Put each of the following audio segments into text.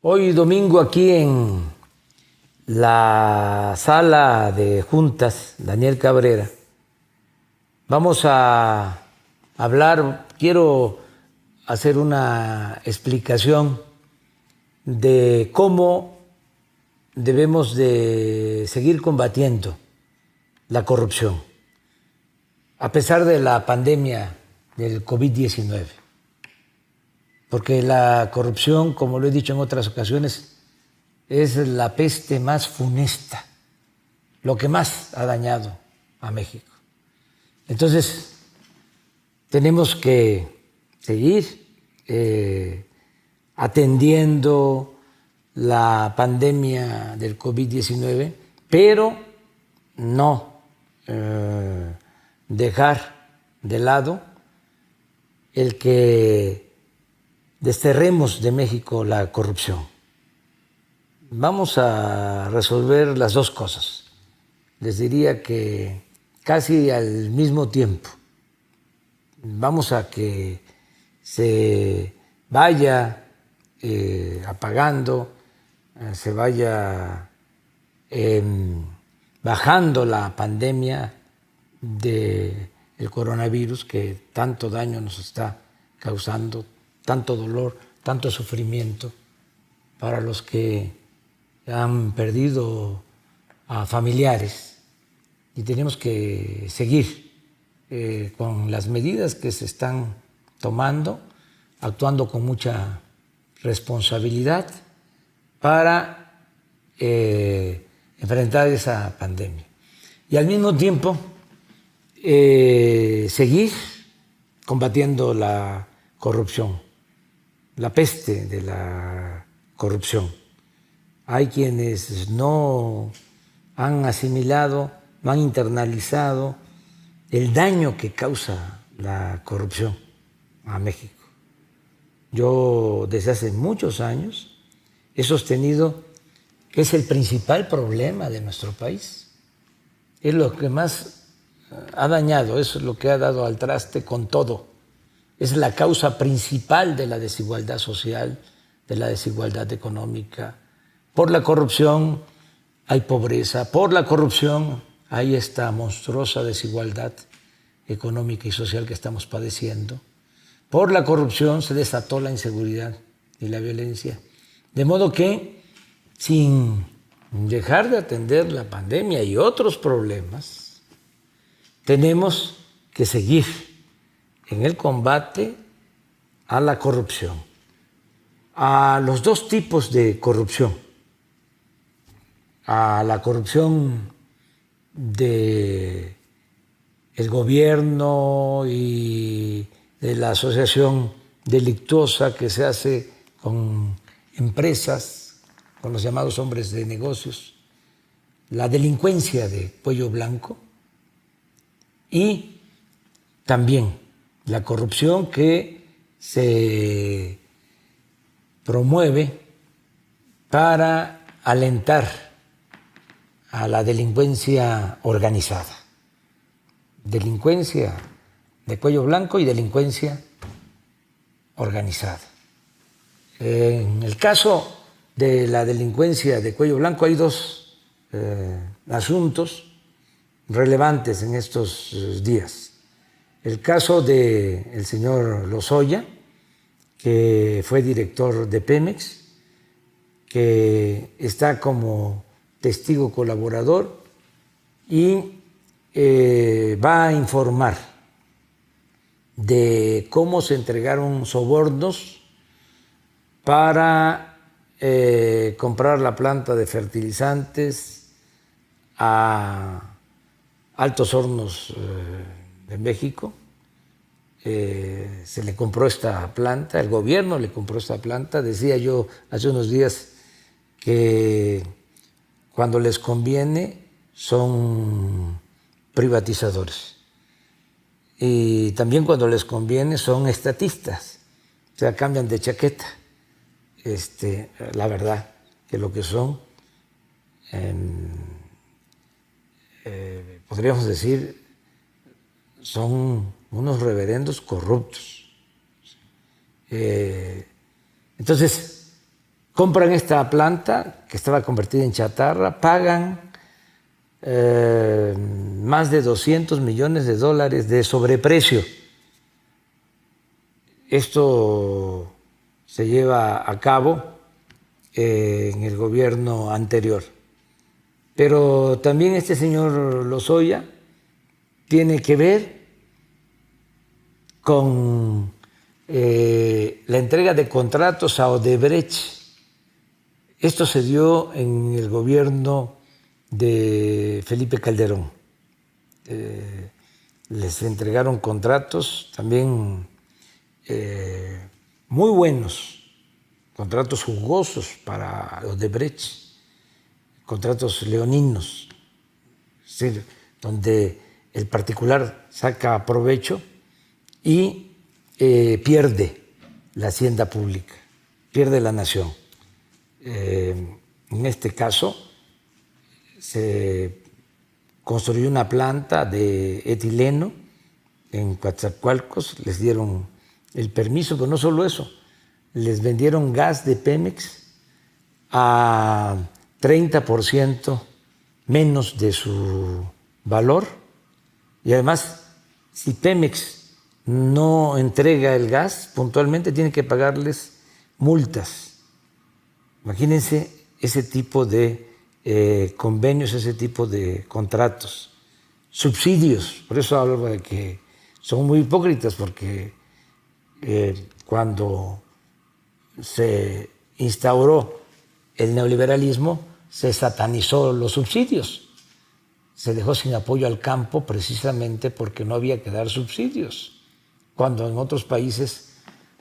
Hoy domingo aquí en la sala de juntas Daniel Cabrera vamos a hablar, quiero hacer una explicación de cómo debemos de seguir combatiendo la corrupción a pesar de la pandemia del COVID-19. Porque la corrupción, como lo he dicho en otras ocasiones, es la peste más funesta, lo que más ha dañado a México. Entonces, tenemos que seguir atendiendo la pandemia del COVID-19, pero no dejar de lado el que desterremos de México la corrupción. Vamos a resolver las dos cosas. Les diría que casi al mismo tiempo. Vamos a que se vaya apagando, se vaya bajando la pandemia del coronavirus que tanto daño nos está causando, tanto dolor, tanto sufrimiento para los que han perdido a familiares, y tenemos que seguir con las medidas que se están tomando, actuando con mucha responsabilidad para enfrentar esa pandemia. Y al mismo tiempo seguir combatiendo la corrupción, la peste de la corrupción. Hay quienes no han asimilado, no han internalizado el daño que causa la corrupción a México. Yo desde hace muchos años he sostenido que es el principal problema de nuestro país. Es lo que más ha dañado, es lo que ha dado al traste con todo. Es la causa principal de la desigualdad social, de la desigualdad económica. Por la corrupción hay pobreza, por la corrupción hay esta monstruosa desigualdad económica y social que estamos padeciendo. Por la corrupción se desató la inseguridad y la violencia. De modo que, sin dejar de atender la pandemia y otros problemas, tenemos que seguir en el combate a la corrupción, a los dos tipos de corrupción, a la corrupción del gobierno y de la asociación delictuosa que se hace con empresas, con los llamados hombres de negocios, la delincuencia de cuello blanco y también la corrupción que se promueve para alentar a la delincuencia organizada. Delincuencia de cuello blanco y delincuencia organizada. En el caso de la delincuencia de cuello blanco hay dos asuntos relevantes en estos días. El caso del señor Lozoya, que fue director de Pemex, que está como testigo colaborador y va a informar de cómo se entregaron sobornos para comprar la planta de fertilizantes a Altos Hornos de México. Se le compró esta planta, el gobierno le compró esta planta. Decía yo hace unos días que cuando les conviene son privatizadores y también cuando les conviene son estatistas, o sea, cambian de chaqueta. La verdad que lo que son, podríamos decir, son unos reverendos corruptos. Entonces, compran esta planta que estaba convertida en chatarra, pagan más de $200 millones de sobreprecio. Esto se lleva a cabo en el gobierno anterior. Pero también este señor Lozoya tiene que ver con la entrega de contratos a Odebrecht. Esto se dio en el gobierno de Felipe Calderón. Les entregaron contratos también muy buenos, contratos jugosos para Odebrecht, contratos leoninos, es decir, donde el particular saca provecho y pierde la hacienda pública, pierde la nación. En este caso se construyó una planta de etileno en Coatzacoalcos, les dieron el permiso, pero no solo eso, les vendieron gas de Pemex a 30% menos de su valor, y además, si Pemex no entrega el gas puntualmente, tiene que pagarles multas. Imagínense ese tipo de convenios, ese tipo de contratos, subsidios. Por eso hablo de que son muy hipócritas, porque cuando se instauró el neoliberalismo se satanizó los subsidios, se dejó sin apoyo al campo precisamente porque no había que dar subsidios, cuando en otros países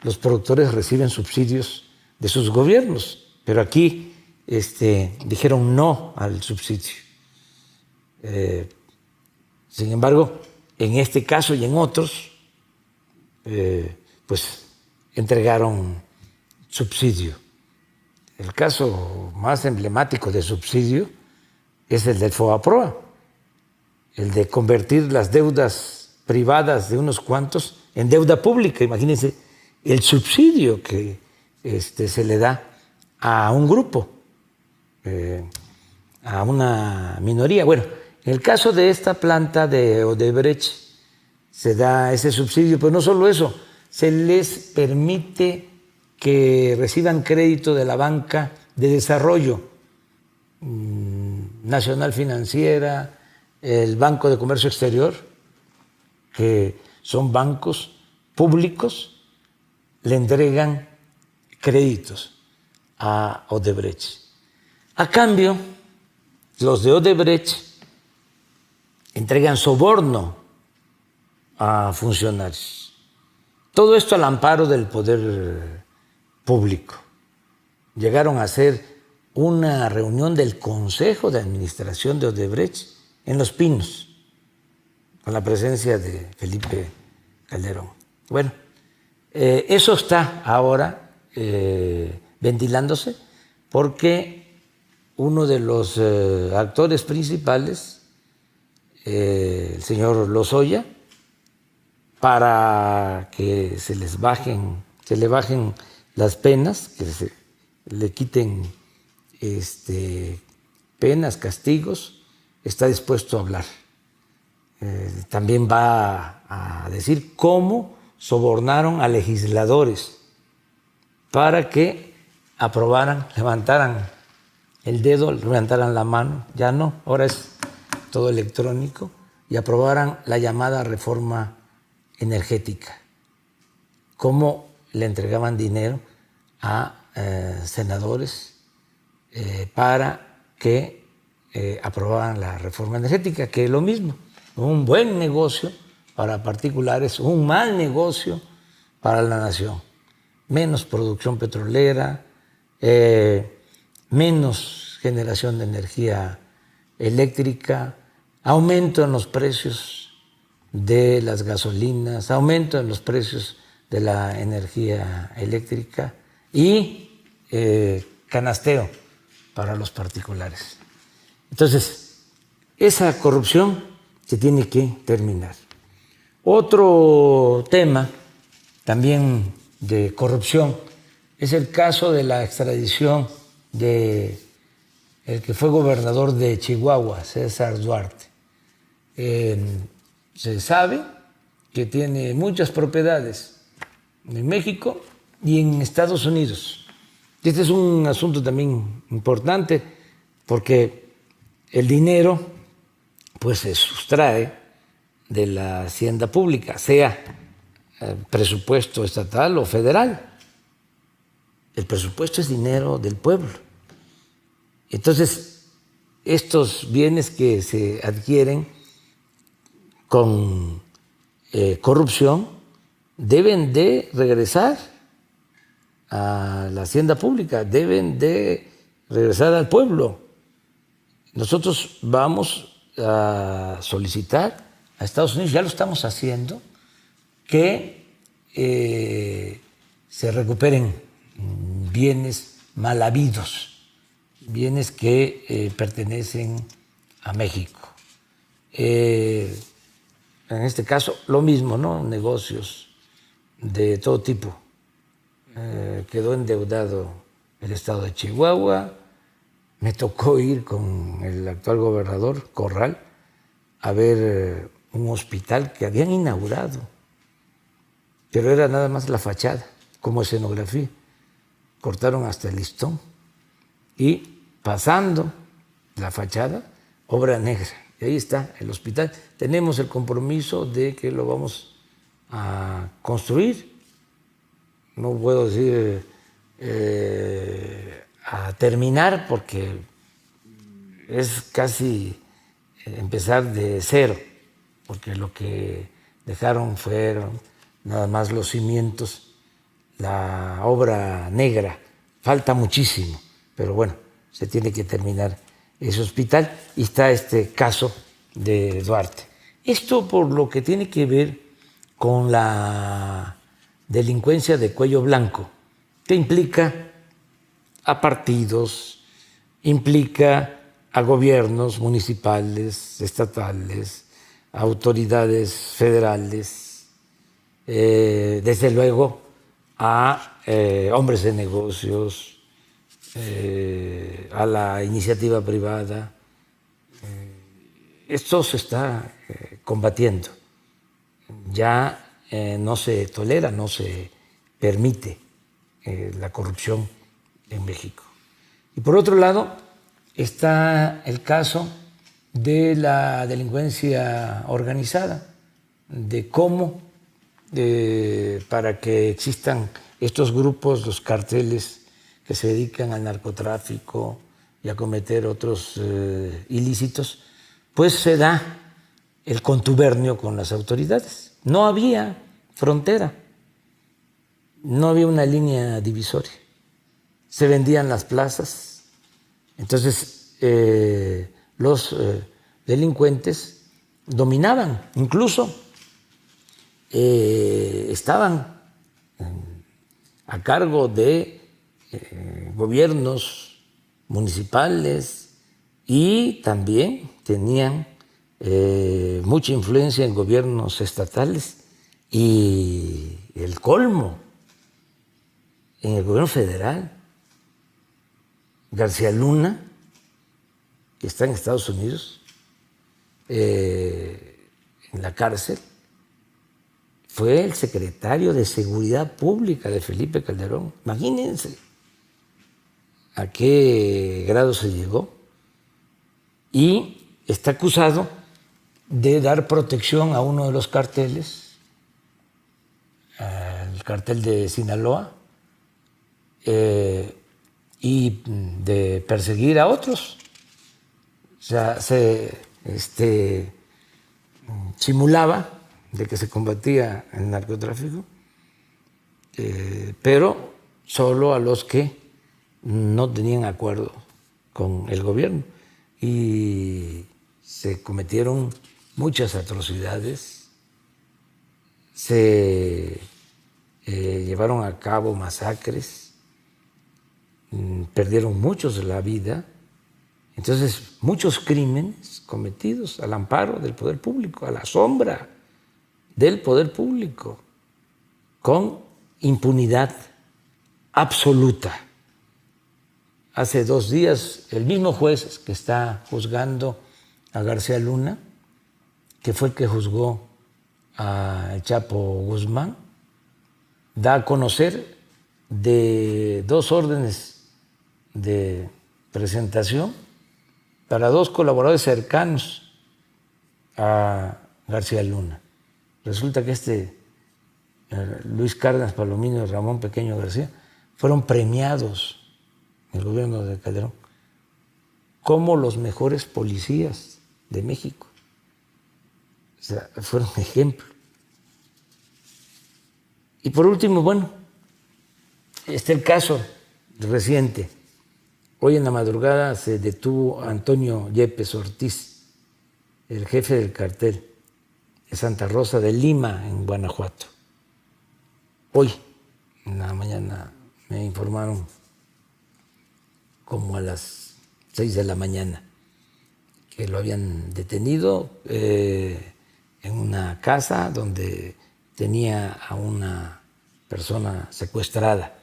los productores reciben subsidios de sus gobiernos, pero aquí dijeron no al subsidio. Sin embargo, en este caso y en otros, pues entregaron subsidio. El caso más emblemático de subsidio es el del FOBAPROA, el de convertir las deudas privadas de unos cuantos en deuda pública. Imagínense el subsidio que se le da a un grupo, a una minoría. Bueno, en el caso de esta planta de Odebrecht se da ese subsidio, pero no solo eso, se les permite que reciban crédito de la banca de desarrollo, Nacional Financiera, el Banco de Comercio Exterior, que son bancos públicos, le entregan créditos a Odebrecht. A cambio, los de Odebrecht entregan soborno a funcionarios. Todo esto al amparo del poder público. Llegaron a hacer una reunión del Consejo de Administración de Odebrecht en Los Pinos, con la presencia de Felipe Calderón. Bueno, eso está ahora ventilándose porque uno de los actores principales, el señor Lozoya, para que se le bajen las penas, que se le quiten penas, castigos, está dispuesto a hablar. También va a decir cómo sobornaron a legisladores para que aprobaran, levantaran el dedo, levantaran la mano, ya no, ahora es todo electrónico, y aprobaran la llamada reforma energética, cómo le entregaban dinero a senadores para que aprobaran la reforma energética, que es lo mismo, un buen negocio para particulares, un mal negocio para la nación. Menos producción petrolera, menos generación de energía eléctrica, aumento en los precios de las gasolinas, aumento en los precios de la energía eléctrica y canasteo para los particulares. Entonces, esa corrupción se tiene que terminar. Otro tema también de corrupción es el caso de la extradición de el que fue gobernador de Chihuahua, César Duarte. Se sabe que tiene muchas propiedades en México y en Estados Unidos. Este es un asunto también importante porque el dinero pues se sustrae de la hacienda pública, sea presupuesto estatal o federal. El presupuesto es dinero del pueblo. Entonces, estos bienes que se adquieren con corrupción deben de regresar a la hacienda pública, deben de regresar al pueblo. Nosotros vamos a solicitar a Estados Unidos, ya lo estamos haciendo, que se recuperen bienes mal habidos, bienes que pertenecen a México. En este caso, lo mismo, ¿no? Negocios de todo tipo. Quedó endeudado el estado de Chihuahua. Me tocó ir con el actual gobernador, Corral, a ver un hospital que habían inaugurado, pero era nada más la fachada, como escenografía. Cortaron hasta el listón y pasando la fachada, obra negra. Y ahí está el hospital. Tenemos el compromiso de que lo vamos a construir. No puedo decir a terminar porque es casi empezar de cero, porque lo que dejaron fueron nada más los cimientos, la obra negra. Falta muchísimo, pero bueno, se tiene que terminar ese hospital y está este caso de Duarte. Esto por lo que tiene que ver con la delincuencia de cuello blanco, que implica a partidos, implica a gobiernos municipales, estatales, a autoridades federales, desde luego a hombres de negocios, a la iniciativa privada. Esto se está combatiendo. Ya no se tolera, no se permite la corrupción en México. Y por otro lado está el caso de la delincuencia organizada, de cómo para que existan estos grupos, los carteles que se dedican al narcotráfico y a cometer otros ilícitos, pues se da el contubernio con las autoridades. No había frontera, no había una línea divisoria. Se vendían las plazas. Entonces, los delincuentes dominaban, incluso estaban a cargo de gobiernos municipales y también tenían mucha influencia en gobiernos estatales y el colmo en el gobierno federal. García Luna, que está en Estados Unidos, en la cárcel, fue el secretario de Seguridad Pública de Felipe Calderón. Imagínense a qué grado se llegó. Y está acusado de dar protección a uno de los carteles, el cartel de Sinaloa, y de perseguir a otros. O sea, se simulaba de que se combatía el narcotráfico, pero solo a los que no tenían acuerdo con el gobierno. Y se cometieron muchas atrocidades, se llevaron a cabo masacres, perdieron muchos la vida. Entonces, muchos crímenes cometidos al amparo del poder público, a la sombra del poder público, con impunidad. absoluta. Hace 2 días, el mismo juez que está juzgando a García Luna, que fue el que juzgó al Chapo Guzmán, da a conocer de 2 órdenes de presentación para 2 colaboradores cercanos a García Luna. Resulta que Luis Cárdenas Palomino y Ramón Pequeño García fueron premiados en el gobierno de Calderón como los mejores policías de México. O sea, fueron ejemplo. Y por último, bueno, está el caso reciente. Hoy en la madrugada se detuvo a Antonio Yepes Ortiz, el jefe del cartel de Santa Rosa de Lima, en Guanajuato. Hoy, en la mañana, me informaron como a las 6 de la mañana que lo habían detenido en una casa donde tenía a una persona secuestrada.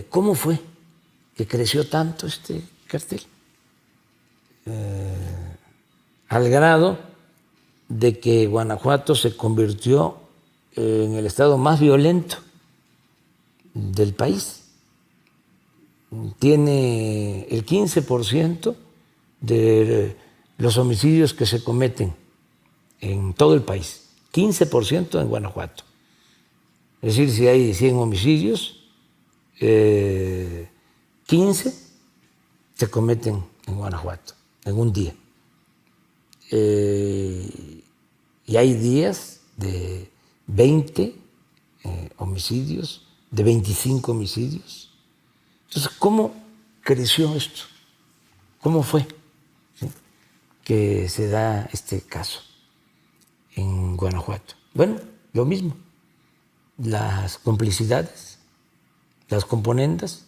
¿Cómo fue que creció tanto este cartel? Al grado de que Guanajuato se convirtió en el estado más violento del país. Tiene el 15% de los homicidios que se cometen en todo el país, 15% en Guanajuato. Es decir, si hay 100 homicidios, 15 se cometen en Guanajuato en un día. Y hay días de 20 homicidios, de 25 homicidios. Entonces, ¿cómo creció esto? ¿Cómo fue que se da este caso en Guanajuato? Bueno, lo mismo, las complicidades, las componendas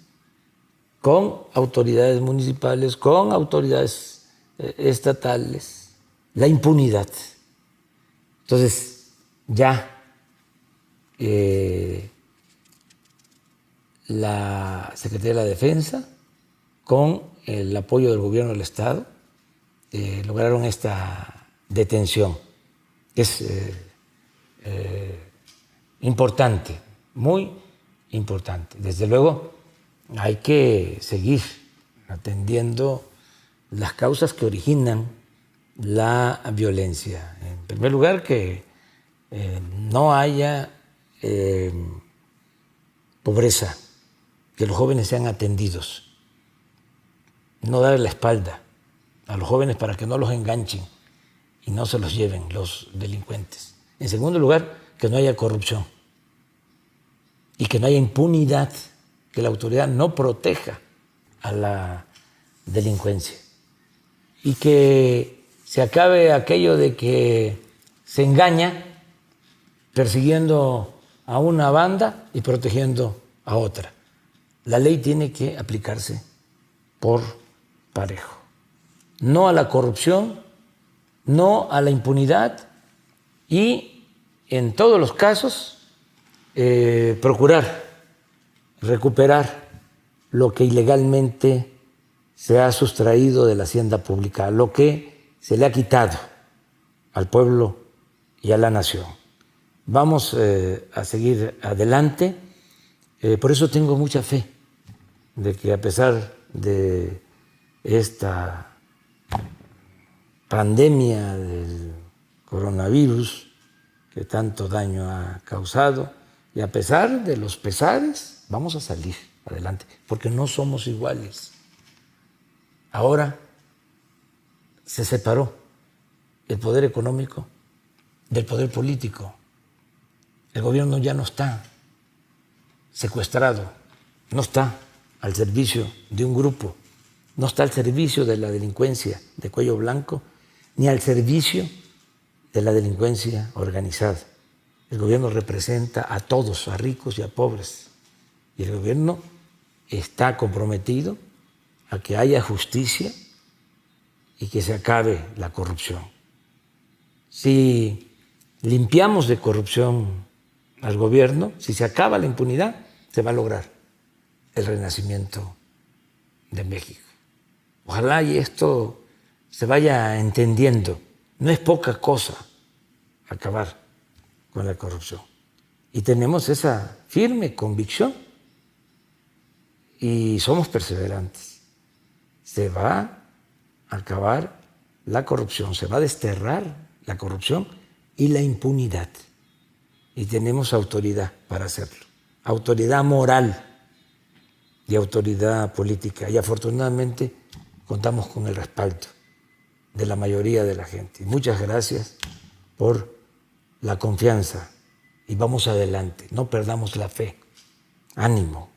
con autoridades municipales, con autoridades estatales, la impunidad. Entonces, ya la Secretaría de la Defensa, con el apoyo del gobierno del Estado, lograron esta detención. Es importante, muy importante. Desde luego, hay que seguir atendiendo las causas que originan la violencia. En primer lugar, que no haya pobreza, que los jóvenes sean atendidos, no darle la espalda a los jóvenes para que no los enganchen y no se los lleven los delincuentes. En segundo lugar, que no haya corrupción y que no haya impunidad, que la autoridad no proteja a la delincuencia y que se acabe aquello de que se engaña persiguiendo a una banda y protegiendo a otra. La ley tiene que aplicarse por parejo. No a la corrupción, no a la impunidad y, en todos los casos, procurar recuperar lo que ilegalmente se ha sustraído de la hacienda pública, lo que se le ha quitado al pueblo y a la nación. Vamos a seguir adelante. Por eso tengo mucha fe de que, a pesar de esta pandemia del coronavirus que tanto daño ha causado, y a pesar de los pesares, vamos a salir adelante, porque no somos iguales. Ahora se separó el poder económico del poder político. El gobierno ya no está secuestrado, no está al servicio de un grupo, no está al servicio de la delincuencia de cuello blanco, ni al servicio de la delincuencia organizada. El gobierno representa a todos, a ricos y a pobres. Y el gobierno está comprometido a que haya justicia y que se acabe la corrupción. Si limpiamos de corrupción al gobierno, si se acaba la impunidad, se va a lograr el renacimiento de México. Ojalá y esto se vaya entendiendo. No es poca cosa acabar con la corrupción. Y tenemos esa firme convicción y somos perseverantes. Se va a acabar la corrupción, se va a desterrar la corrupción y la impunidad. Y tenemos autoridad para hacerlo. Autoridad moral y autoridad política. Y afortunadamente contamos con el respaldo de la mayoría de la gente. Y muchas gracias por la confianza. Y vamos adelante, no perdamos la fe. Ánimo.